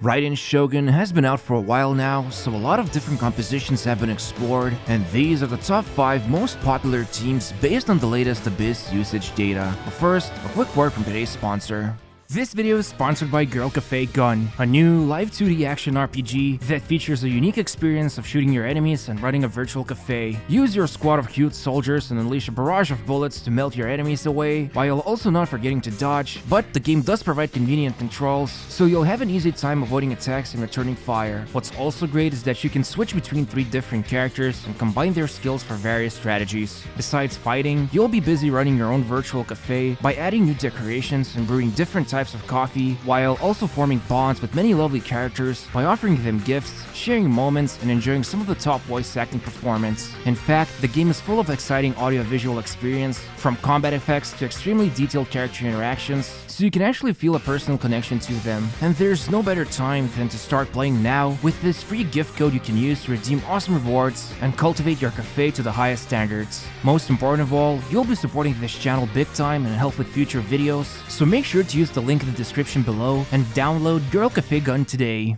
Raiden Shogun has been out for a while now, so a lot of different compositions have been explored, and these are the top 5 most popular teams based on the latest Abyss usage data. But first, a quick word from today's sponsor. This video is sponsored by Girl Cafe Gun, a new live 2D action RPG that features a unique experience of shooting your enemies and running a virtual cafe. Use your squad of cute soldiers and unleash a barrage of bullets to melt your enemies away, while also not forgetting to dodge, but the game does provide convenient controls, so you'll have an easy time avoiding attacks and returning fire. What's also great is that you can switch between 3 different characters and combine their skills for various strategies. Besides fighting, you'll be busy running your own virtual cafe by adding new decorations and brewing different types of coffee, while also forming bonds with many lovely characters by offering them gifts, sharing moments, and enjoying some of the top voice acting performance. In fact, the game is full of exciting audio-visual experience, from combat effects to extremely detailed character interactions, so you can actually feel a personal connection to them. And there's no better time than to start playing now with this free gift code you can use to redeem awesome rewards and cultivate your cafe to the highest standards. Most important of all, you'll be supporting this channel big time and help with future videos, so make sure to use the link in the description below and download Girl Cafe Gun today.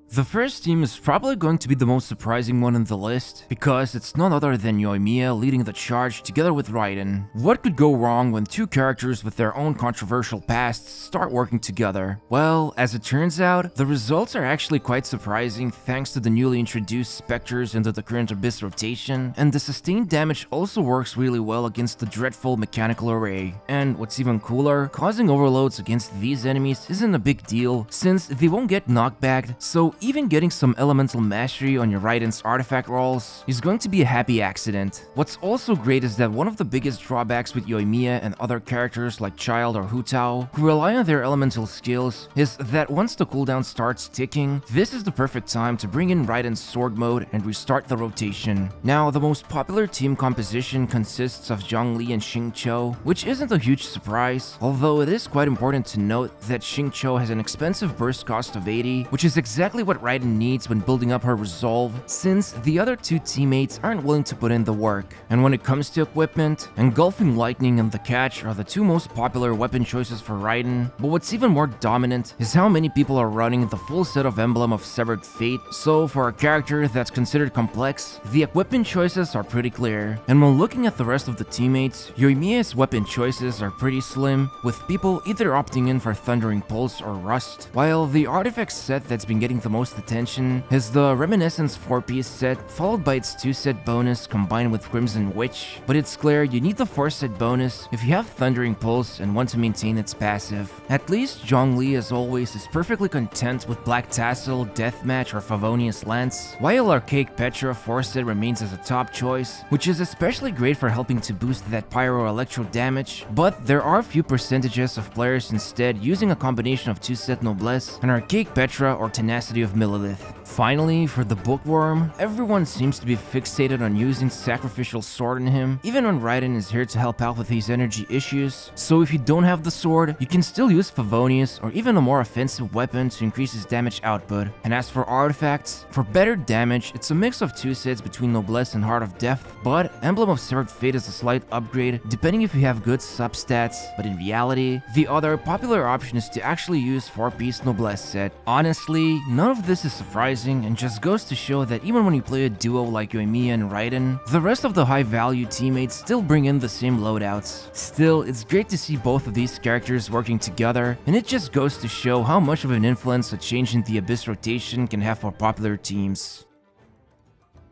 The first team is probably going to be the most surprising one on the list, because it's none other than Yoimiya leading the charge together with Raiden. What could go wrong when 2 characters with their own controversial pasts start working together? Well, as it turns out, the results are actually quite surprising thanks to the newly introduced Spectres into the current Abyss rotation, and the sustained damage also works really well against the dreadful mechanical array. And what's even cooler, causing overloads against these enemies isn't a big deal, since they won't get knockbacked, so even getting some elemental mastery on your Raiden's artifact rolls is going to be a happy accident. What's also great is that one of the biggest drawbacks with Yoimiya and other characters like Childe or Hu Tao, who rely on their elemental skills, is that once the cooldown starts ticking, this is the perfect time to bring in Raiden's sword mode and restart the rotation. Now, the most popular team composition consists of Zhongli and Xingqiu, which isn't a huge surprise, although it is quite important to note that Xingqiu has an expensive burst cost of 80, which is exactly what Raiden needs when building up her resolve, since the other 2 teammates aren't willing to put in the work. And when it comes to equipment, Engulfing Lightning and the Catch are the 2 most popular weapon choices for Raiden, but what's even more dominant is how many people are running the full set of Emblem of Severed Fate, so for a character that's considered complex, the equipment choices are pretty clear. And when looking at the rest of the teammates, Yoimiya's weapon choices are pretty slim, with people either opting in for Thundering Pulse or Rust, while the artifact set that's been getting the most attention is the Reminiscence 4-piece set, followed by its 2-set bonus combined with Crimson Witch, but it's clear you need the 4-set bonus if you have Thundering Pulse and want to maintain its passive. At least Zhongli, as always, is perfectly content with Black Tassel, Deathmatch, or Favonius Lance, while Archaic Petra 4-set remains as a top choice, which is especially great for helping to boost that Pyro Electro damage, but there are few percentages of players instead using a combination of 2-set Noblesse and Archaic Petra or Tenacity of Millelith. Finally, for the Bookworm, everyone seems to be fixated on using Sacrificial Sword on him, even when Raiden is here to help out with these energy issues. So if you don't have the sword, you can still use Favonius or even a more offensive weapon to increase his damage output. And as for artifacts, for better damage, it's a mix of 2 sets between Noblesse and Heart of Death, but Emblem of Severed Fate is a slight upgrade depending if you have good substats, but in reality, the other popular option is to actually use 4-piece Noblesse set. Honestly, none of this is surprising and just goes to show that even when you play a duo like Yoimiya and Raiden, the rest of the high-value teammates still bring in the same loadouts. Still, it's great to see both of these characters working together, and it just goes to show how much of an influence a change in the Abyss rotation can have for popular teams.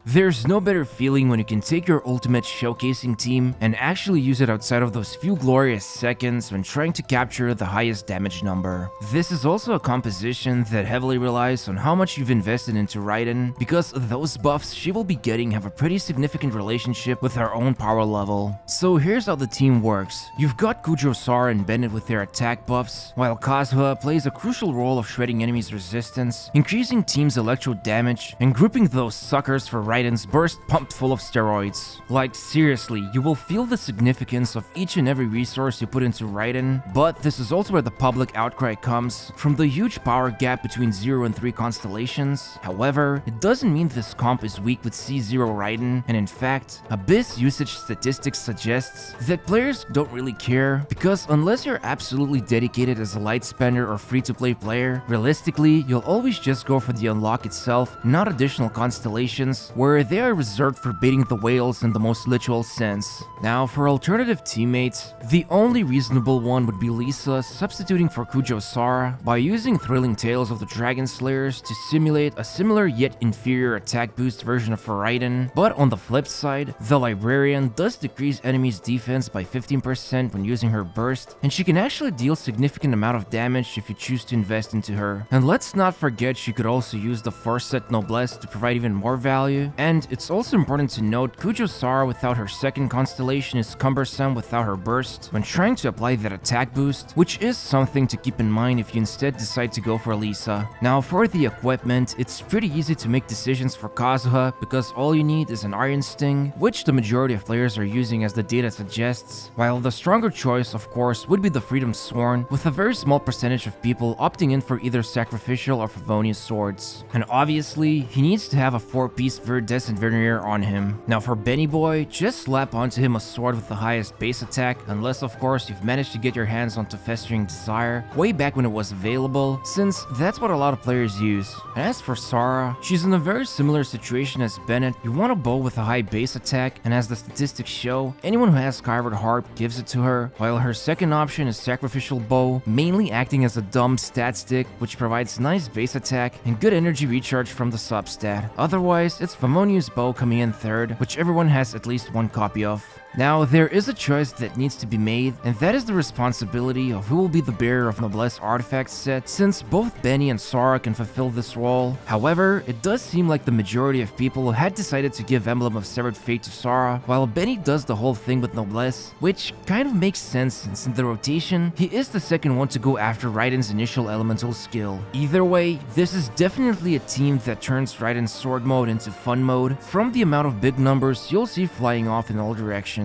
There's no better feeling when you can take your ultimate showcasing team and actually use it outside of those few glorious seconds when trying to capture the highest damage number. This is also a composition that heavily relies on how much you've invested into Raiden, because those buffs she will be getting have a pretty significant relationship with her own power level. So here's how the team works. You've got Kujou-Sara and Bennett with their attack buffs, while Kazuha plays a crucial role of shredding enemies' resistance, increasing team's electro damage, and grouping those suckers for Raiden's burst pumped full of steroids. Like seriously, you will feel the significance of each and every resource you put into Raiden, but this is also where the public outcry comes from the huge power gap between 0 and 3 constellations. However, it doesn't mean this comp is weak with C0 Raiden, and in fact, Abyss usage statistics suggests that players don't really care, because unless you're absolutely dedicated as a light spender or free-to-play player, realistically, you'll always just go for the unlock itself, not additional constellations, where they are reserved for baiting the whales in the most literal sense. Now, for alternative teammates, the only reasonable one would be Lisa substituting for Kujou Sara by using Thrilling Tales of the Dragon Slayers to simulate a similar yet inferior attack boost version of Raiden. But on the flip side, the Librarian does decrease enemies' defense by 15% when using her burst, and she can actually deal significant amount of damage if you choose to invest into her. And let's not forget she could also use the Force Set Noblesse to provide even more value. And it's also important to note Kujou Sara without her second constellation is cumbersome without her burst when trying to apply that attack boost, which is something to keep in mind if you instead decide to go for Lisa. Now for the equipment, it's pretty easy to make decisions for Kazuha because all you need is an Iron Sting, which the majority of players are using as the data suggests, while the stronger choice of course would be the Freedom Sworn, with a very small percentage of people opting in for either Sacrificial or Favonius swords. And obviously, he needs to have a 4-piece Viridescent Vernier on him. Now for Benny Boy, just slap onto him a sword with the highest base attack, unless of course you've managed to get your hands onto Festering Desire way back when it was available, since that's what a lot of players use. And as for Sara, she's in a very similar situation as Bennett. You want a bow with a high base attack, and as the statistics show, anyone who has Skyward Harp gives it to her, while her second option is Sacrificial Bow, mainly acting as a dumb stat stick which provides nice base attack and good energy recharge from the substat. Otherwise, it's Favonius Bow coming in third, which everyone has at least one copy of. Now, there is a choice that needs to be made, and that is the responsibility of who will be the bearer of Noblesse Artifacts set, since both Benny and Sara can fulfill this role. However, it does seem like the majority of people had decided to give Emblem of Severed Fate to Sara, while Benny does the whole thing with Noblesse, which kind of makes sense since in the rotation, he is the second one to go after Raiden's initial elemental skill. Either way, this is definitely a team that turns Raiden's sword mode into fun mode, from the amount of big numbers you'll see flying off in all directions.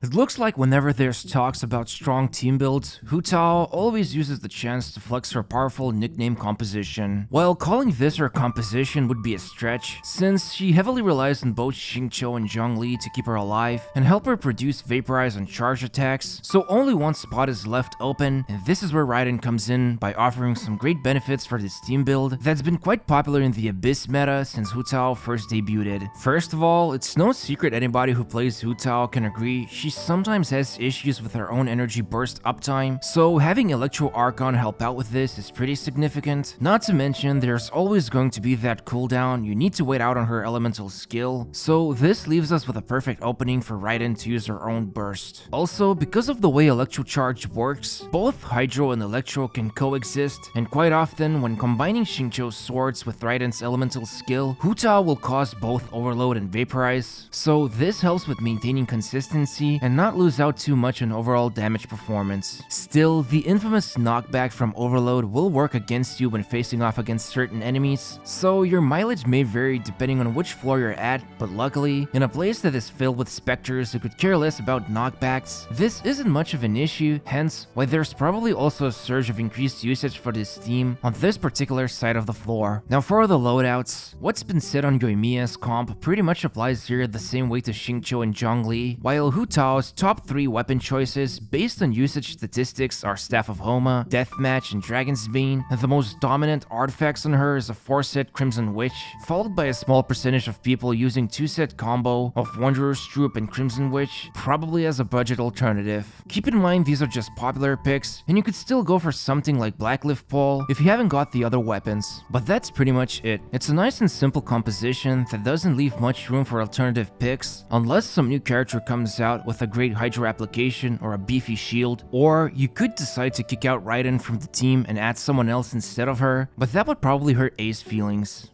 It looks like whenever there's talks about strong team builds, Hu Tao always uses the chance to flex her powerful nickname composition. While calling this her composition would be a stretch, since she heavily relies on both Xingqiu and Zhongli to keep her alive and help her produce vaporize and charge attacks, so only one spot is left open, and this is where Raiden comes in by offering some great benefits for this team build that's been quite popular in the Abyss meta since Hu Tao first debuted. First of all, it's no secret anybody who plays Hu Tao can agree she sometimes has issues with her own energy burst uptime, so having Electro Archon help out with this is pretty significant. Not to mention, there's always going to be that cooldown you need to wait out on her elemental skill, so this leaves us with a perfect opening for Raiden to use her own burst. Also, because of the way Electro Charge works, both Hydro and Electro can coexist, and quite often when combining Xingqiu's swords with Raiden's elemental skill, Hu Tao will cause both Overload and Vaporize, so this helps with maintaining consistency and not lose out too much on overall damage performance. Still, the infamous knockback from Overload will work against you when facing off against certain enemies, so your mileage may vary depending on which floor you're at, but luckily, in a place that is filled with specters who could care less about knockbacks, this isn't much of an issue, hence why there's probably also a surge of increased usage for this team on this particular side of the floor. Now for the loadouts, what's been said on Yoimiya's comp pretty much applies here the same way to Xingqiu and Zhongli, while Hu Tao's top 3 weapon choices based on usage statistics are Staff of Homa, Deathmatch, and Dragon's Bane, and the most dominant artifacts on her is a 4-set Crimson Witch, followed by a small percentage of people using 2-set combo of Wanderer's Troop and Crimson Witch, probably as a budget alternative. Keep in mind these are just popular picks, and you could still go for something like Blacklift Paul if you haven't got the other weapons. But that's pretty much it. It's a nice and simple composition that doesn't leave much room for alternative picks, unless some new character comes out with a great Hydro application or a beefy shield, or you could decide to kick out Raiden from the team and add someone else instead of her, but that would probably hurt A's feelings.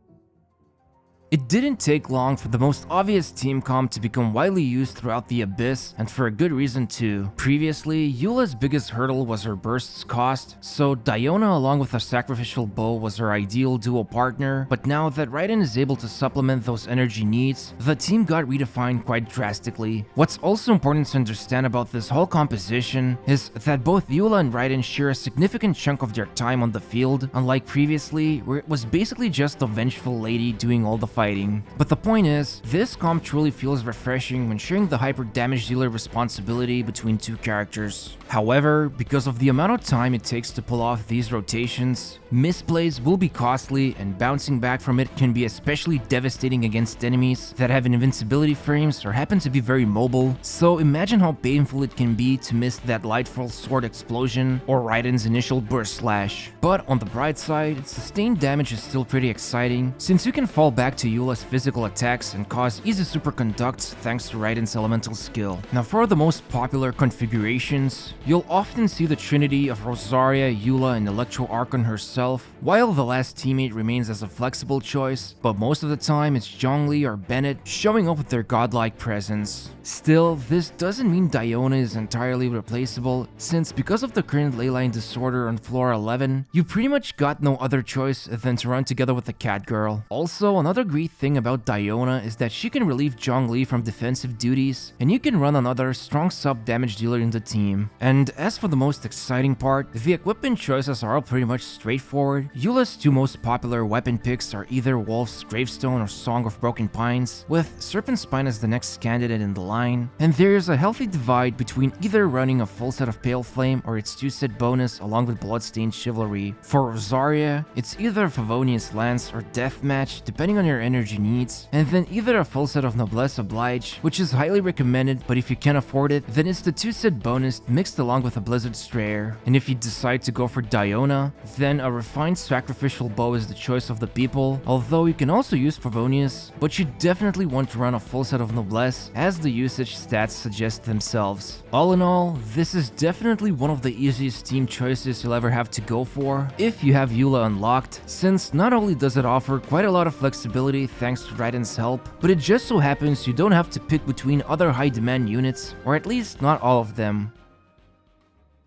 It didn't take long for the most obvious team comp to become widely used throughout the Abyss, and for a good reason too. Previously, Eula's biggest hurdle was her burst's cost, so Diona along with a sacrificial bow was her ideal duo partner, but now that Raiden is able to supplement those energy needs, the team got redefined quite drastically. What's also important to understand about this whole composition is that both Eula and Raiden share a significant chunk of their time on the field, unlike previously, where it was basically just the vengeful lady doing all the fighting. But the point is, this comp truly feels refreshing when sharing the hyper damage dealer responsibility between two characters. However, because of the amount of time it takes to pull off these rotations, misplays will be costly and bouncing back from it can be especially devastating against enemies that have invincibility frames or happen to be very mobile, so imagine how painful it can be to miss that Lightfall Sword explosion or Raiden's initial burst slash. But on the bright side, sustained damage is still pretty exciting, since you can fall back to Eula's physical attacks and cause easy superconducts thanks to Raiden's elemental skill. Now for the most popular configurations, you'll often see the trinity of Rosaria, Eula, and Electro Archon herself, while the last teammate remains as a flexible choice, but most of the time it's Zhongli or Bennett showing up with their godlike presence. Still, this doesn't mean Diona is entirely replaceable, since because of the current leyline disorder on floor 11, you pretty much got no other choice than to run together with the Cat Girl. Also, another great thing about Diona is that she can relieve Zhongli from defensive duties, and you can run another strong sub damage dealer in the team. And as for the most exciting part, the equipment choices are all pretty much straightforward. Eula's two most popular weapon picks are either Wolf's Gravestone or Song of Broken Pines, with Serpent Spine as the next candidate in the line, and there's a healthy divide between either running a full set of Pale Flame or its 2-set bonus along with Bloodstained Chivalry. For Rosaria, it's either Favonius Lance or Deathmatch depending on your energy needs, and then either a full set of Noblesse Oblige, which is highly recommended, but if you can't afford it, then it's the 2-set bonus mixed along with a Blizzard Strayer. And if you decide to go for Diona, then a refined sacrificial bow is the choice of the people, although you can also use Favonius, but you definitely want to run a full set of Noblesse as the usage stats suggest themselves. All in all, this is definitely one of the easiest team choices you'll ever have to go for if you have Eula unlocked, since not only does it offer quite a lot of flexibility thanks to Raiden's help, but it just so happens you don't have to pick between other high demand units, or at least not all of them.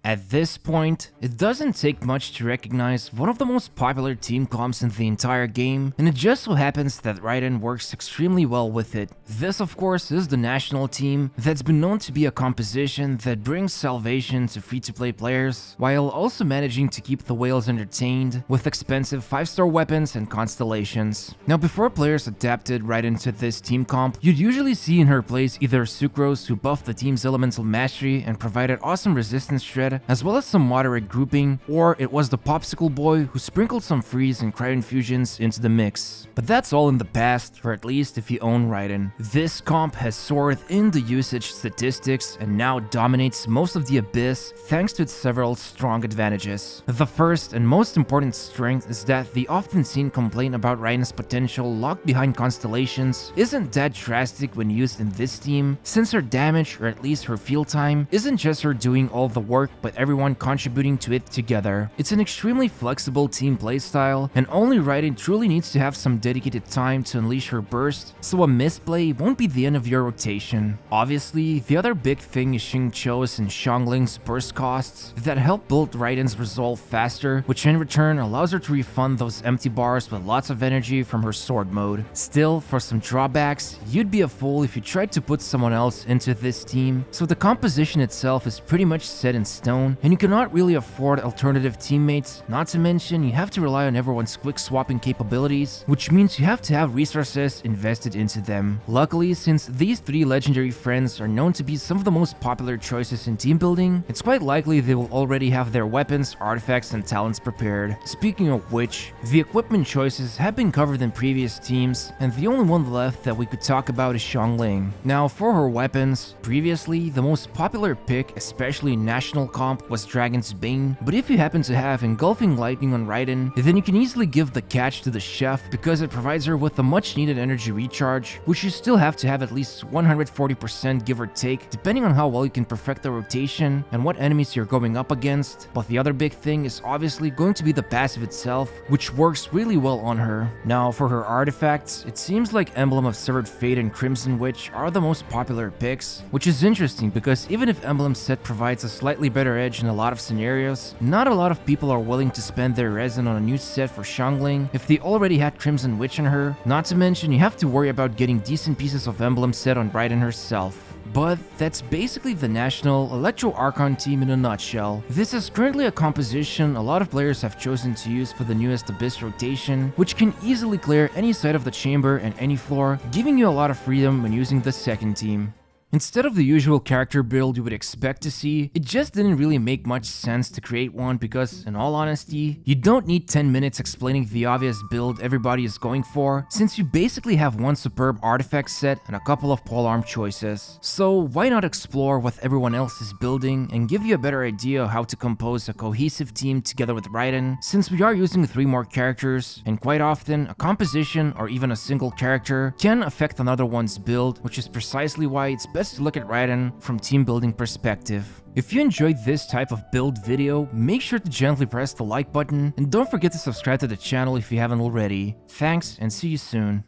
At this point, it doesn't take much to recognize one of the most popular team comps in the entire game, and it just so happens that Raiden works extremely well with it. This of course is the national team that's been known to be a composition that brings salvation to free-to-play players, while also managing to keep the whales entertained with expensive 5-star weapons and constellations. Now before players adapted Raiden to this team comp, you'd usually see in her place either Sucrose, who buffed the team's elemental mastery and provided awesome resistance shred, as well as some moderate grouping, or it was the Popsicle Boy who sprinkled some freeze and cryo infusions into the mix. But that's all in the past, or at least if you own Raiden. This comp has soared in the usage statistics and now dominates most of the Abyss thanks to its several strong advantages. The first and most important strength is that the often seen complaint about Raiden's potential locked behind constellations isn't that drastic when used in this team, since her damage, or at least her field time, isn't just her doing all the work but everyone contributing to it together. It's an extremely flexible team playstyle, and only Raiden truly needs to have some dedicated time to unleash her burst, so a misplay won't be the end of your rotation. Obviously, the other big thing is Xingqiu's and Xiangling's burst costs that help build Raiden's resolve faster, which in return allows her to refund those empty bars with lots of energy from her sword mode. Still, for some drawbacks, you'd be a fool if you tried to put someone else into this team, so the composition itself is pretty much set in stone, and you cannot really afford alternative teammates, not to mention you have to rely on everyone's quick swapping capabilities, which means you have to have resources invested into them. Luckily, since these 3 legendary friends are known to be some of the most popular choices in team building, it's quite likely they will already have their weapons, artifacts, and talents prepared. Speaking of which, the equipment choices have been covered in previous teams, and the only one left that we could talk about is Xiangling. Now for her weapons, previously the most popular pick, especially in national comp was Dragon's Bane, but if you happen to have Engulfing Lightning on Raiden, then you can easily give the catch to the chef because it provides her with a much needed energy recharge, which you still have to have at least 140% give or take, depending on how well you can perfect the rotation and what enemies you're going up against. But the other big thing is obviously going to be the passive itself, which works really well on her. Now for her artifacts, it seems like Emblem of Severed Fate and Crimson Witch are the most popular picks, which is interesting because even if Emblem set provides a slightly better edge in a lot of scenarios, not a lot of people are willing to spend their resin on a new set for Xiangling if they already had Crimson Witch on her, not to mention you have to worry about getting decent pieces of Emblem set on Raiden herself. But that's basically the National Electro Archon team in a nutshell. This is currently a composition a lot of players have chosen to use for the newest Abyss rotation, which can easily clear any side of the chamber and any floor, giving you a lot of freedom when using the second team. Instead of the usual character build you would expect to see, it just didn't really make much sense to create one because, in all honesty, you don't need 10 minutes explaining the obvious build everybody is going for, since you basically have one superb artifact set and a couple of polearm choices. So why not explore what everyone else is building and give you a better idea of how to compose a cohesive team together with Raiden, since we are using 3 more characters, and quite often, a composition or even a single character can affect another one's build, which is precisely why it's best to look at Raiden from team building perspective. If you enjoyed this type of build video, make sure to gently press the like button and don't forget to subscribe to the channel if you haven't already. Thanks and see you soon.